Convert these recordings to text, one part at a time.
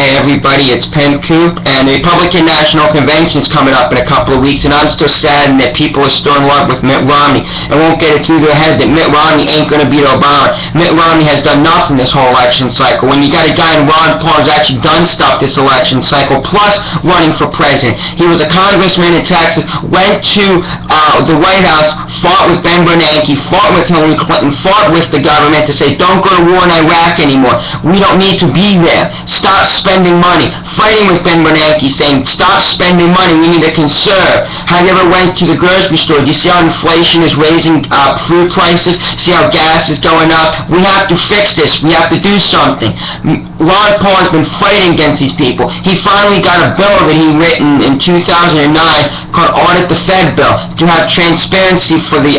Hey everybody, it's Penn Coop, and the Republican National Convention is coming up in a couple of weeks, and I'm still saddened that people are still in love with Mitt Romney and won't get it through their head that Mitt Romney ain't going to beat Obama. Mitt Romney has done nothing this whole election cycle. When you got a guy in Ron Paul who's actually done stuff this election cycle, plus running for president. He was a congressman in Texas, went to the White House, fought with Ben Bernanke, fought with Hillary Clinton, fought with the government to say, don't go to war in Iraq anymore. We don't need to be there. Stop spending money. Fighting with Ben Bernanke, saying, stop spending money. We need to conserve. Have you ever went to the grocery store? Do you see how inflation is raising food prices? See how gas is going up? We have to fix this. We have to do something. Ron Paul has been fighting against these people. He finally got a bill that he written in 2009 called Audit the Fed Bill to have transparency for the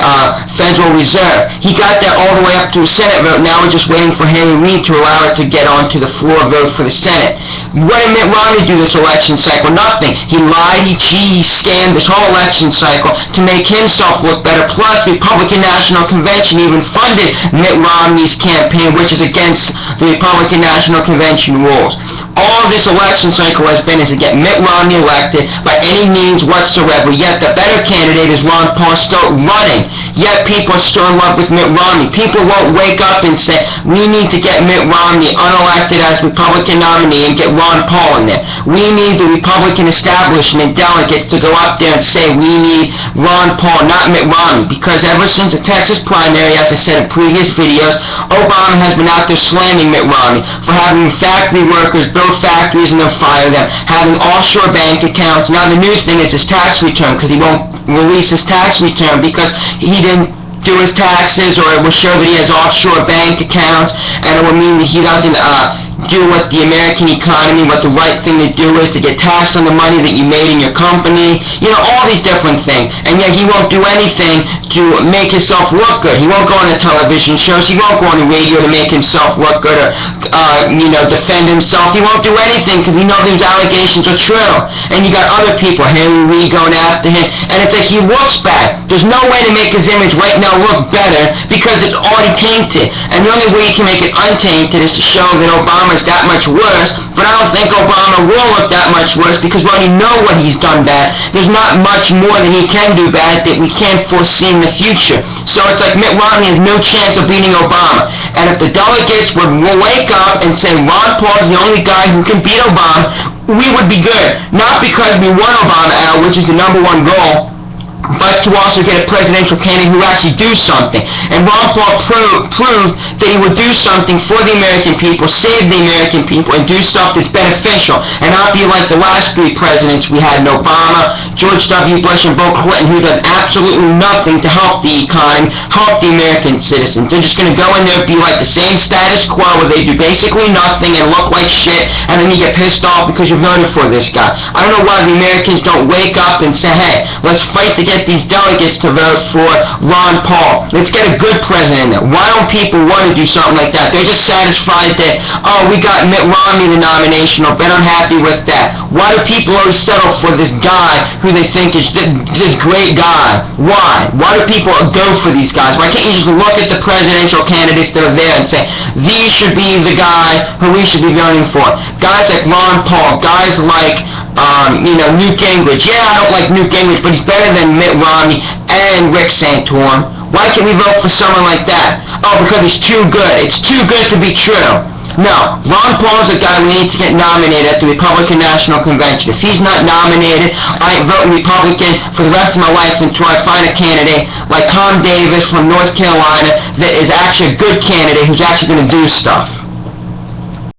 Federal Reserve. He got that all the way up to a Senate vote. Now we're just waiting for Harry Reid to allow it to get onto the floor vote for the Senate. What did Mitt Romney do this election cycle? Nothing. He lied, he cheated, he scammed this whole election cycle to make himself look better. Plus, the Republican National Convention even funded Mitt Romney's campaign, which is against the Republican National Convention rules. All this election cycle has been is to get Mitt Romney elected by any means whatsoever. Yet the better candidate is Ron Paul still running. Yet people are still in love with Mitt Romney. People won't wake up and say, we need to get Mitt Romney unelected as Republican nominee and get Ron Paul in there. We need the Republican establishment delegates to go up there and say, we need Ron Paul, not Mitt Romney. Because ever since the Texas primary, as I said in previous videos, Obama has been out there slamming Mitt Romney for having factory workers build factories and they'll fire them, having offshore bank accounts. Now the new thing is his tax return, because he won't release his tax return because he didn't do his taxes, or it will show that he has offshore bank accounts, and it will mean that he doesn't do what the American economy, what the right thing to do is to get taxed on the money that you made in your company. You know, all these different things. And yet he won't do anything to make himself look good. He won't go on the television shows. He won't go on the radio to make himself look good or, defend himself. He won't do anything because he knows these allegations are true. And you got other people, Harry Reid, going after him. And it's like he looks bad. There's no way to make his image right now look better because it's already tainted. And the only way you can make it untainted is to show that Obama is that much worse, but I don't think Obama will look that much worse because we already know what he's done bad. There's not much more that he can do bad that we can't foresee in the future. So it's like Mitt Romney has no chance of beating Obama. And if the delegates would wake up and say Ron Paul is the only guy who can beat Obama, we would be good. Not because we want Obama out, which is the #1 goal, but to also get a presidential candidate who actually do something. And Ron Paul proved that he would do something for the American people, save the American people, and do stuff that's beneficial, and not be like the last 3 presidents we had in Obama, George W. Bush, and Bill Clinton, who does absolutely nothing to help the economy, help the American citizens. They're just going to go in there and be like the same status quo where they do basically nothing and look like shit, and then you get pissed off because you voted for this guy. I don't know why the Americans don't wake up and say, hey, let's fight to get these delegates to vote for Ron Paul. Let's get a good president in there. Why don't people want to do something like that? They're just satisfied that, oh, we got Mitt Romney the nomination, or they're unhappy with that. Why do people always settle for this guy who they think is this great guy? Why? Why do people go for these guys? Why can't you just look at the presidential candidates that are there and say, these should be the guys who we should be voting for? Guys like Ron Paul, guys like Newt Gingrich. Yeah, I don't like Newt Gingrich, but he's better than Mitt Romney and Rick Santorum. Why can't we vote for someone like that? Oh, because he's too good. It's too good to be true. No, Ron Paul's the guy we need to get nominated at the Republican National Convention. If he's not nominated, I ain't voting Republican for the rest of my life until I find a candidate like Tom Davis from North Carolina that is actually a good candidate who's actually going to do stuff.